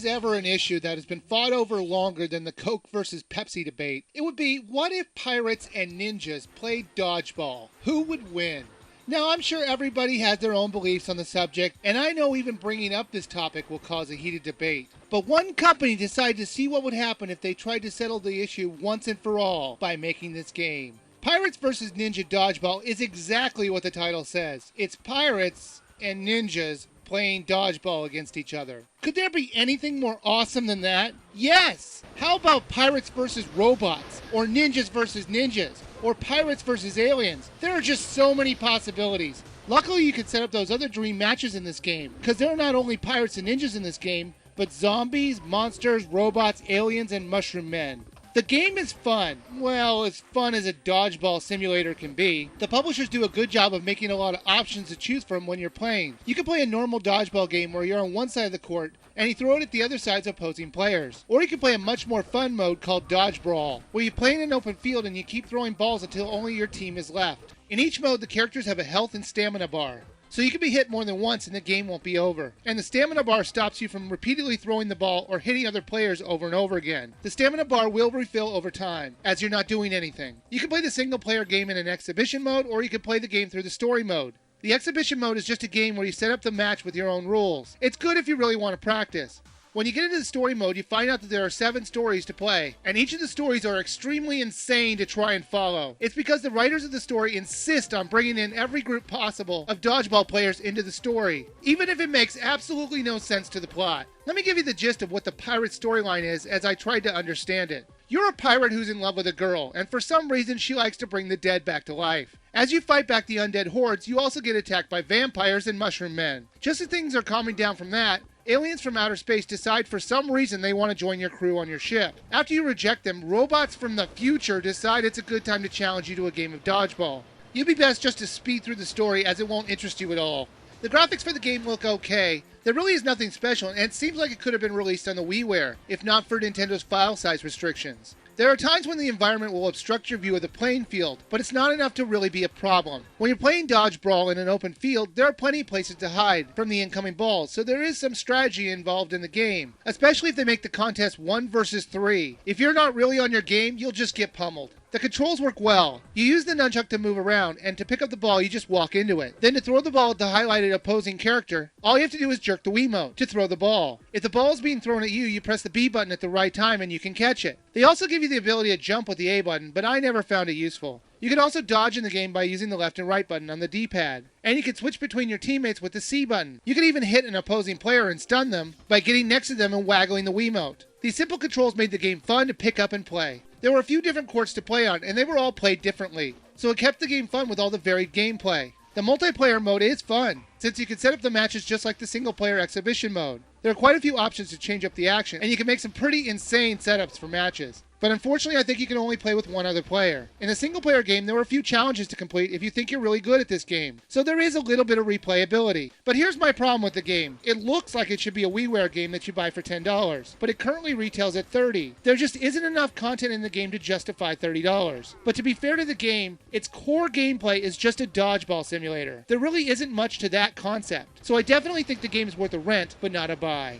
was ever an issue that has been fought over longer than the Coke versus Pepsi debate, it would be, what if pirates and ninjas played dodgeball? Who would win? Now, I'm sure everybody has their own beliefs on the subject, and I know even bringing up this topic will cause a heated debate. But one company decided to see what would happen if they tried to settle the issue once and for all by making this game. Pirates vs. Ninja Dodgeball is exactly what the title says. It's pirates and ninjas playing dodgeball against each other. Could there be anything more awesome than that? Yes! How about pirates versus robots? Or ninjas versus ninjas? Or pirates versus aliens? There are just so many possibilities. Luckily, you can set up those other dream matches in this game, because there are not only pirates and ninjas in this game, but zombies, monsters, robots, aliens, and mushroom men. The game is fun. Well, as fun as a dodgeball simulator can be. The publishers do a good job of making a lot of options to choose from when you're playing. You can play a normal dodgeball game where you're on one side of the court and you throw it at the other side's opposing players. Or you can play a much more fun mode called Dodgeball, where you play in an open field and you keep throwing balls until only your team is left. In each mode, the characters have a health and stamina bar, so you can be hit more than once and the game won't be over. And the stamina bar stops you from repeatedly throwing the ball or hitting other players over and over again. The stamina bar will refill over time, as you're not doing anything. You can play the single player game in an exhibition mode, or you can play the game through the story mode. The exhibition mode is just a game where you set up the match with your own rules. It's good if you really want to practice. When you get into the story mode, you find out that there are 7 stories to play, and each of the stories are extremely insane to try and follow. It's because the writers of the story insist on bringing in every group possible of dodgeball players into the story, even if it makes absolutely no sense to the plot. Let me give you the gist of what the pirate storyline is as I tried to understand it. You're a pirate who's in love with a girl, and for some reason she likes to bring the dead back to life. As you fight back the undead hordes, you also get attacked by vampires and mushroom men. Just as things are calming down from that, aliens from outer space decide for some reason they want to join your crew on your ship. After you reject them, robots from the future decide it's a good time to challenge you to a game of dodgeball. You'd be best just to speed through the story, as it won't interest you at all. The graphics for the game look okay. There really is nothing special, and it seems like it could have been released on the Wiiviewer, if not for Nintendo's file size restrictions. There are times when the environment will obstruct your view of the playing field, but it's not enough to really be a problem. When you're playing dodgeball in an open field, there are plenty of places to hide from the incoming balls, so there is some strategy involved in the game, especially if they make the contest 1 versus 3. If you're not really on your game, you'll just get pummeled. The controls work well. You use the nunchuck to move around, and to pick up the ball, you just walk into it. Then to throw the ball at the highlighted opposing character, all you have to do is jerk the Wiimote to throw the ball. If the ball is being thrown at you, you press the B button at the right time and you can catch it. They also give you the ability to jump with the A button, but I never found it useful. You can also dodge in the game by using the left and right button on the D-pad. And you can switch between your teammates with the C button. You can even hit an opposing player and stun them by getting next to them and waggling the Wiimote. These simple controls made the game fun to pick up and play. There were a few different courts to play on, and they were all played differently, so it kept the game fun with all the varied gameplay. The multiplayer mode is fun, since you can set up the matches just like the single-player exhibition mode. There are quite a few options to change up the action, and you can make some pretty insane setups for matches. But unfortunately, I think you can only play with one other player. In a single-player game, there were a few challenges to complete if you think you're really good at this game, so there is a little bit of replayability. But here's my problem with the game. It looks like it should be a Wiiware game that you buy for $10, but it currently retails at $30. There just isn't enough content in the game to justify $30. But to be fair to the game, its core gameplay is just a dodgeball simulator. There really isn't much to that concept, so I definitely think the game is worth a rent, but not a buy.